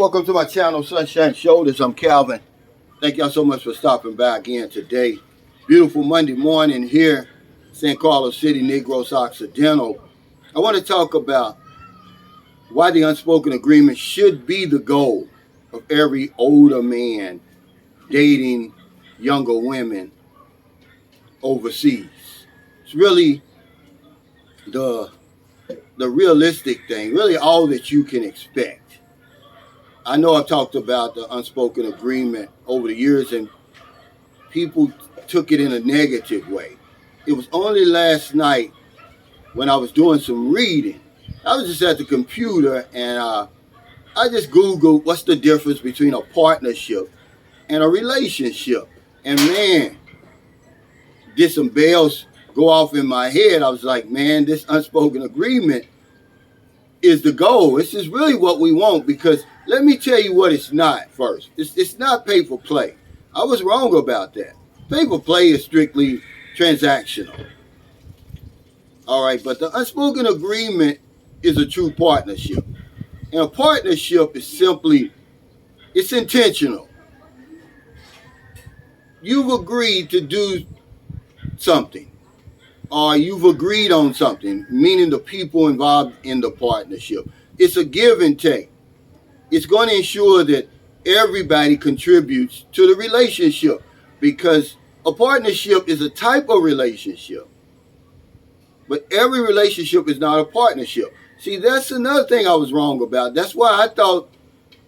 Welcome to my channel, Sunshine Shoulders. I'm Calvin. Thank y'all so much for stopping by again today. Beautiful Monday morning here, San Carlos City, Negros Occidental. I want to talk about why the unspoken agreement should be the goal of every older man dating younger women overseas. It's really the realistic thing, really all that you can expect. I know I've talked about the unspoken agreement over the years and people took it in a negative way. It was only last night when I was doing some reading. I was just at the computer and I just Googled what's the difference between a partnership and a relationship. And man, did some bells go off in my head. I was like, man, this unspoken agreement is the goal. This is really what we want, because let me tell you what it's not first. It's not pay for play. I was wrong about that. Pay for play is strictly transactional. All right, but the unspoken agreement is a true partnership. And a partnership is simply, it's intentional. You've agreed to do something, or you've agreed on something, meaning the people involved in the partnership. It's a give and take. It's going to ensure that everybody contributes to the relationship, because a partnership is a type of relationship. But every relationship is not a partnership. See, that's another thing I was wrong about. That's why I thought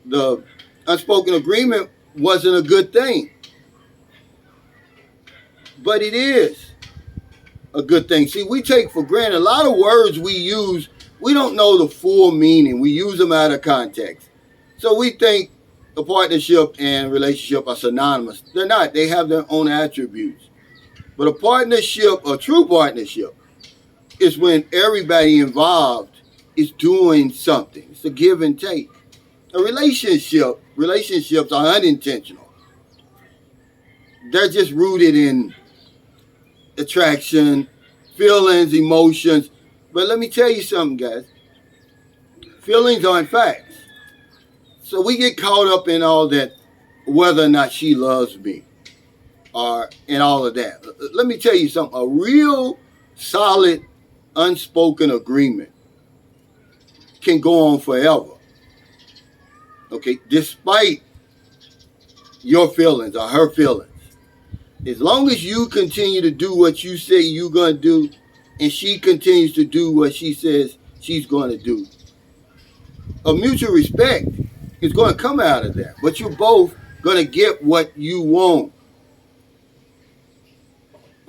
the unspoken agreement wasn't a good thing. But it is a good thing. See, we take for granted a lot of words we use. We don't know the full meaning. We use them out of context. So we think a partnership and relationship are synonymous. They're not. They have their own attributes. But a partnership, a true partnership, is when everybody involved is doing something. It's a give and take. Relationships are unintentional. They're just rooted in attraction, feelings, emotions. But let me tell you something, guys. Feelings aren't facts. So we get caught up in all that, whether or not she loves me, and all of that. Let me tell you something. A real solid, unspoken agreement can go on forever. Okay, despite your feelings or her feelings. As long as you continue to do what you say you're going to do, and she continues to do what she says she's going to do, a mutual respect is going to come out of that. But you're both going to get what you want.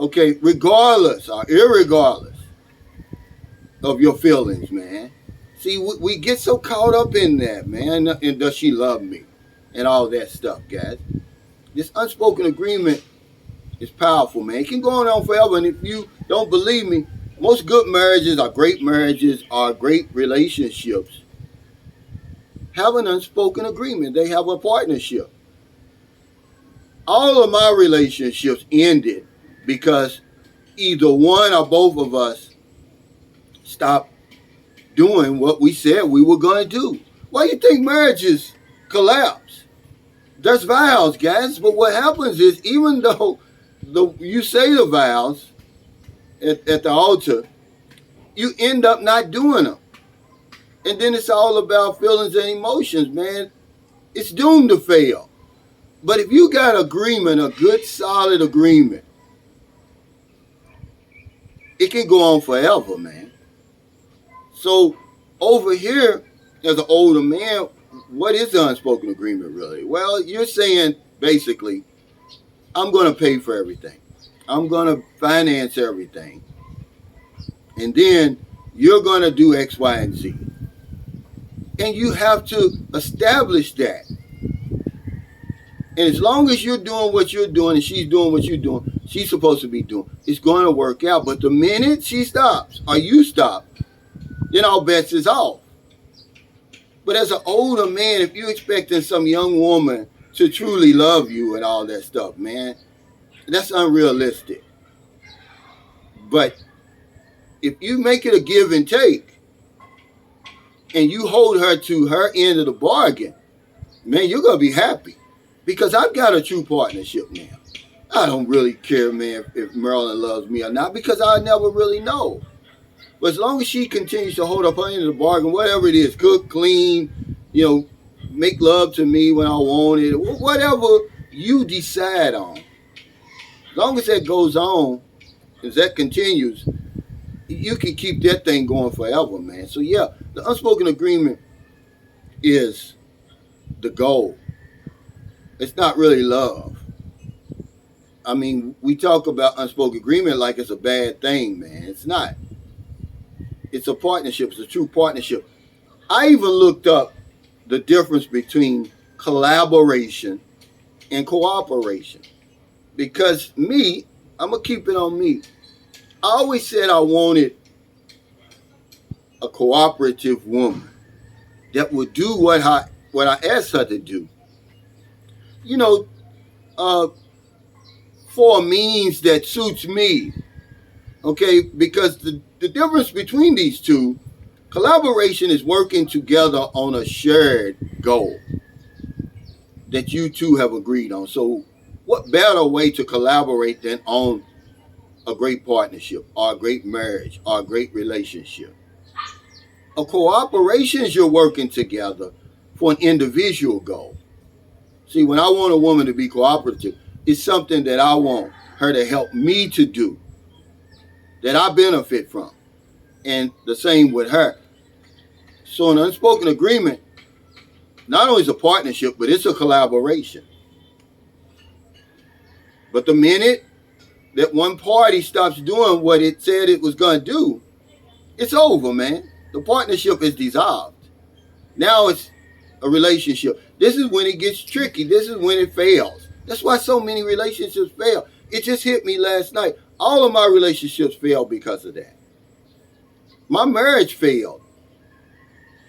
Okay, regardless or irregardless of your feelings, man. See, we get so caught up in that, man. And does she love me? And all that stuff, guys. This unspoken agreement is powerful, man. It can go on forever. And if you don't believe me, most good marriages are great relationships have an unspoken agreement. They have a partnership. All of my relationships ended because either one or both of us stopped doing what we said we were going to do. Why do you think marriages collapse? There's vows, guys, but what happens is, even though you say the vows at the altar, you end up not doing them. And then it's all about feelings and emotions, man. It's doomed to fail. But if you got agreement, a good solid agreement, it can go on forever, man. So over here, as an older man, what is the unspoken agreement really? Well, you're saying basically, I'm going to pay for everything. I'm going to finance everything. And then you're going to do X, Y, and Z. And you have to establish that. And as long as you're doing what you're doing and she's doing what you're doing, she's supposed to be doing, it's going to work out. But the minute she stops or you stop, then all bets is off. But as an older man, if you're expecting some young woman to truly love you and all that stuff, man, that's unrealistic. But if you make it a give and take, and you hold her to her end of the bargain, man, you're going to be happy because I've got a true partnership now. I don't really care, man, if Marilyn loves me or not because I never really know. But as long as she continues to hold up her end of the bargain, whatever it is, cook, clean, make love to me when I want it, whatever you decide on, as long as that goes on, as that continues, you can keep that thing going forever, man. So yeah, the unspoken agreement is the goal. It's not really love. I mean, we talk about unspoken agreement like it's a bad thing, man. It's not. It's a partnership. It's a true partnership. I even looked up the difference between collaboration and cooperation. Because me, I'm going to keep it on me. I always said I wanted a cooperative woman that would do what I asked her to do. For a means that suits me. Okay, because the difference between these two, collaboration is working together on a shared goal that you two have agreed on. So what better way to collaborate than on a great partnership or a great marriage or a great relationship? A cooperation is you're working together for an individual goal. See, when I want a woman to be cooperative, it's something that I want her to help me to do, that I benefit from. And the same with her. So an unspoken agreement, not only is a partnership, but it's a collaboration. But the minute that one party stops doing what it said it was going to do, it's over, man. The partnership is dissolved. Now it's a relationship. This is when it gets tricky. This is when it fails. That's why so many relationships fail. It just hit me last night. All of my relationships failed because of that. My marriage failed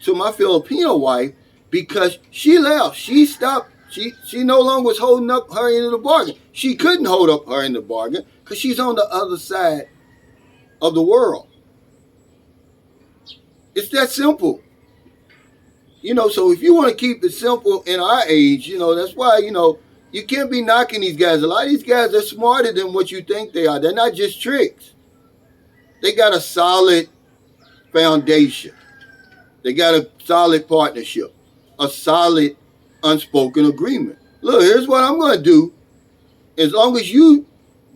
to my Filipino wife because she left. She stopped. She no longer was holding up her end of the bargain. She couldn't hold up her end of the bargain because she's on the other side of the world. It's that simple. So if you want to keep it simple in our age, that's why, you can't be knocking these guys. A lot of these guys are smarter than what you think they are. They're not just tricks. They got a solid foundation. They got a solid partnership, a solid unspoken agreement. Look, here's what I'm going to do. As long as you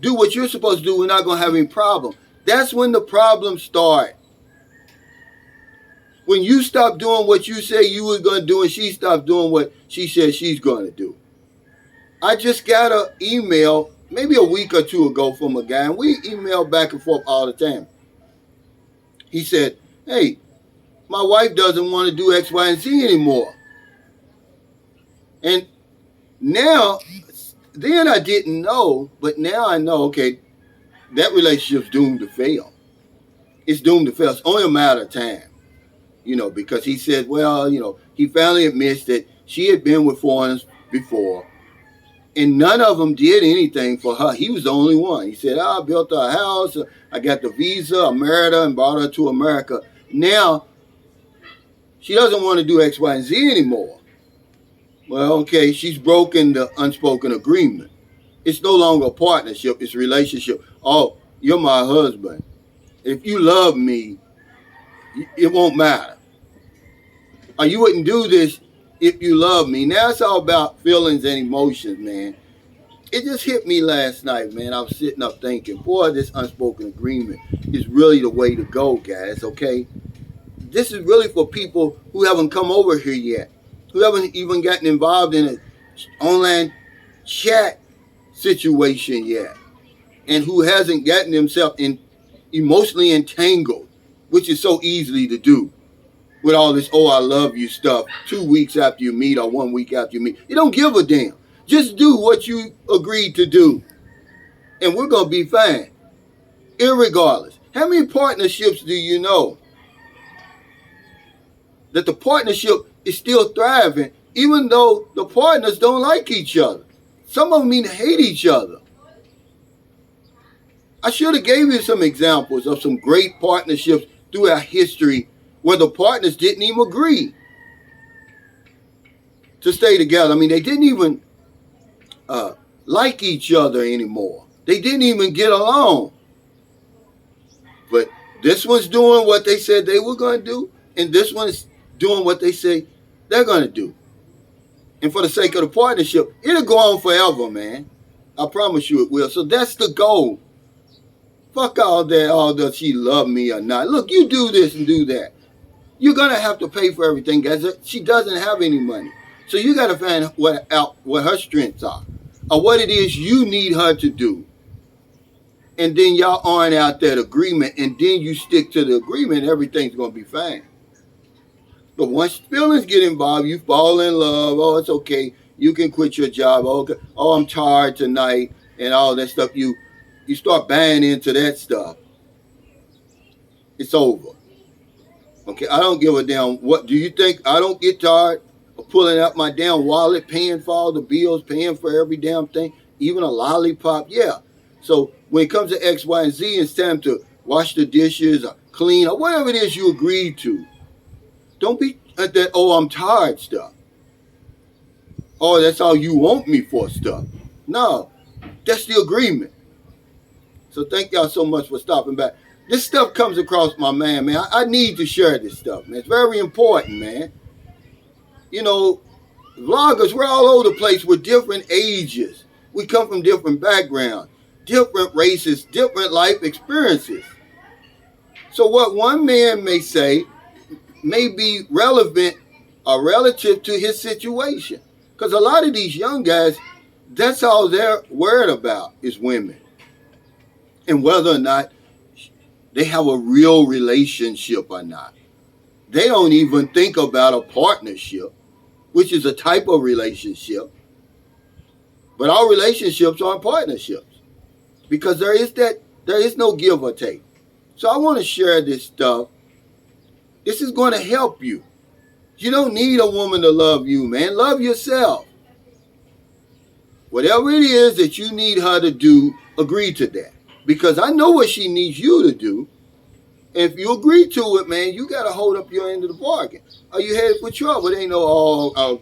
do what you're supposed to do, we're not going to have any problem. That's when the problems start. When you stop doing what you say you were going to do and she stopped doing what she said she's going to do. I just got an email maybe a week or two ago from a guy, and we email back and forth all the time. He said, hey, my wife doesn't want to do X, Y, and Z anymore. And now, then I didn't know, but now I know, okay, that relationship's doomed to fail. It's doomed to fail. It's only a matter of time, because he said, well, he finally admits that she had been with foreigners before, and none of them did anything for her. He was the only one. He said, I built her a house, I got the visa, I married her and brought her to America. Now, she doesn't want to do X, Y, and Z anymore. Well, okay, she's broken the unspoken agreement. It's no longer a partnership, it's a relationship. Oh, you're my husband. If you love me, it won't matter. Or you wouldn't do this if you love me. Now it's all about feelings and emotions, man. It just hit me last night, man. I was sitting up thinking, boy, this unspoken agreement is really the way to go, guys, okay? This is really for people who haven't come over here yet, who haven't even gotten involved in an online chat situation yet, and who hasn't gotten themselves emotionally entangled, which is so easily to do with all this, oh, I love you stuff 2 weeks after you meet or 1 week after you meet. You don't give a damn. Just do what you agreed to do, and we're going to be fine, irregardless. How many partnerships do you know that the partnership is still thriving even though the partners don't like each other? Some of them even hate each other. I should have gave you some examples of some great partnerships throughout history where the partners didn't even agree. to stay together. I mean, they didn't even like each other anymore. They didn't even get along. But this one's doing what they said they were going to do, and this one's doing what they say they're going to do. And for the sake of the partnership, it'll go on forever, man. I promise you it will. So that's the goal. Fuck all that, does she love me or not? Look, you do this and do that. You're going to have to pay for everything, guys. She doesn't have any money. So you got to find what her strengths are, or what it is you need her to do. And then y'all iron out that agreement, and then you stick to the agreement, everything's going to be fine. But once feelings get involved, you fall in love. Oh, it's okay. You can quit your job. Oh, I'm tired tonight, and all that stuff. You start buying into that stuff. It's over. Okay, I don't give a damn. What do you think? I don't get tired of pulling out my damn wallet, paying for all the bills, paying for every damn thing, even a lollipop. Yeah. So when it comes to X, Y, and Z, it's time to wash the dishes or clean or whatever it is you agreed to. Don't be at that, oh, I'm tired stuff. Oh, that's all you want me for stuff. No, that's the agreement. So thank y'all so much for stopping by. This stuff comes across my man. I need to share this stuff, man. It's very important, man. You know, vloggers, we're all over the place with different ages. We come from different backgrounds, different races, different life experiences. So what one man may say may be relevant or relative to his situation. Because a lot of these young guys, that's all they're worried about is women. And whether or not they have a real relationship or not. They don't even think about a partnership, which is a type of relationship. But all relationships aren't partnerships. Because there is no give or take. So I want to share this stuff. This is going to help you. You don't need a woman to love you, man. Love yourself. Whatever it is that you need her to do, agree to that. Because I know what she needs you to do. If you agree to it, man, you got to hold up your end of the bargain. Or you headed for trouble. It ain't no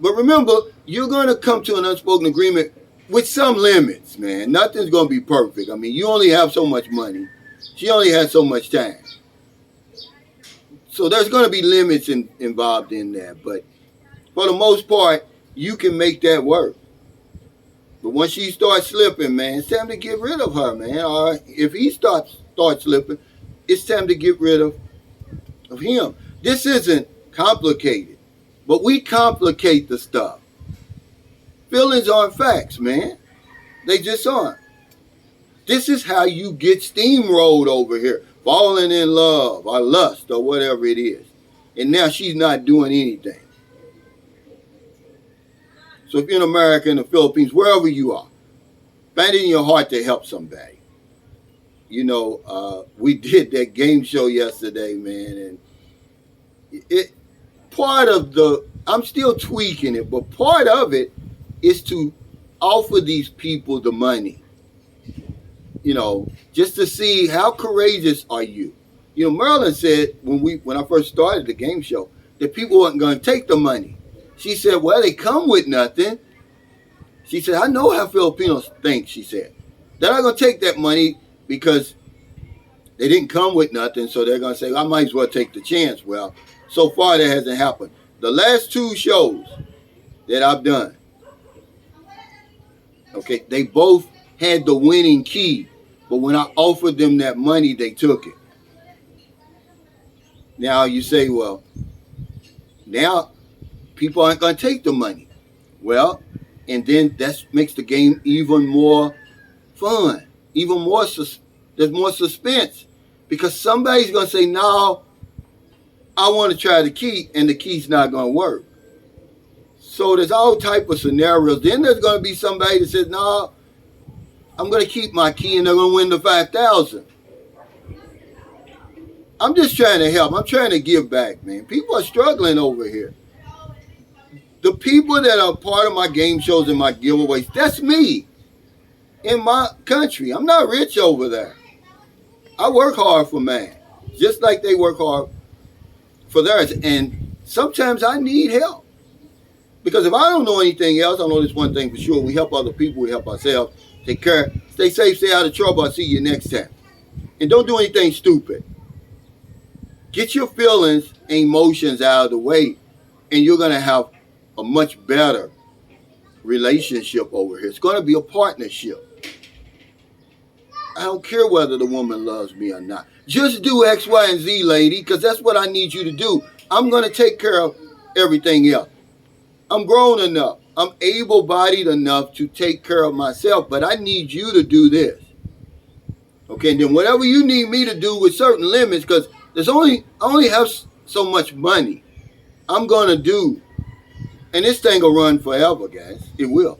But remember, you're going to come to an unspoken agreement with some limits, man. Nothing's going to be perfect. I mean, you only have so much money. She only has so much time. So there's going to be limits involved in that. But for the most part, you can make that work. But once she starts slipping, man, it's time to get rid of her, man. Or if he starts slipping, it's time to get rid of him. This isn't complicated, but we complicate the stuff. Feelings aren't facts, man. They just aren't. This is how you get steamrolled over here. Falling in love or lust or whatever it is. And now she's not doing anything. So if you're in America, in the Philippines, wherever you are, find it in your heart to help somebody. You know, we did that game show yesterday, man, and I'm still tweaking it, but part of it is to offer these people the money. You know, just to see how courageous are you. You know, Merlin said when I first started the game show that people weren't going to take the money. She said, well, they come with nothing. She said, I know how Filipinos think, she said. They're not going to take that money because they didn't come with nothing, so they're going to say, I might as well take the chance. Well, so far that hasn't happened. The last 2 shows that I've done, okay, they both had the winning key. But when I offered them that money, they took it. Now you say, well, now people aren't going to take the money. Well, and then that makes the game even more fun. Even more, there's more suspense. Because somebody's going to say, no, I want to try the key, and the key's not going to work. So there's all type of scenarios. Then there's going to be somebody that says, no, I'm going to keep my key and they're going to win the 5,000. I'm just trying to help. I'm trying to give back, man. People are struggling over here. The people that are part of my game shows and my giveaways, that's me in my country. I'm not rich over there. I work hard for mine, just like they work hard for theirs. And sometimes I need help. Because if I don't know anything else, I know this one thing for sure. We help other people, we help ourselves. Take care. Stay safe, stay out of trouble. I'll see you next time. And don't do anything stupid. Get your feelings and emotions out of the way, and you're going to have a much better relationship over here. It's going to be a partnership. I don't care whether the woman loves me or not. Just do X, Y, and Z, lady, because that's what I need you to do. I'm going to take care of everything else. I'm grown enough. I'm able-bodied enough to take care of myself, but I need you to do this. Okay, and then whatever you need me to do with certain limits, because I only have so much money, I'm going to do. And this thing will run forever, guys. It will.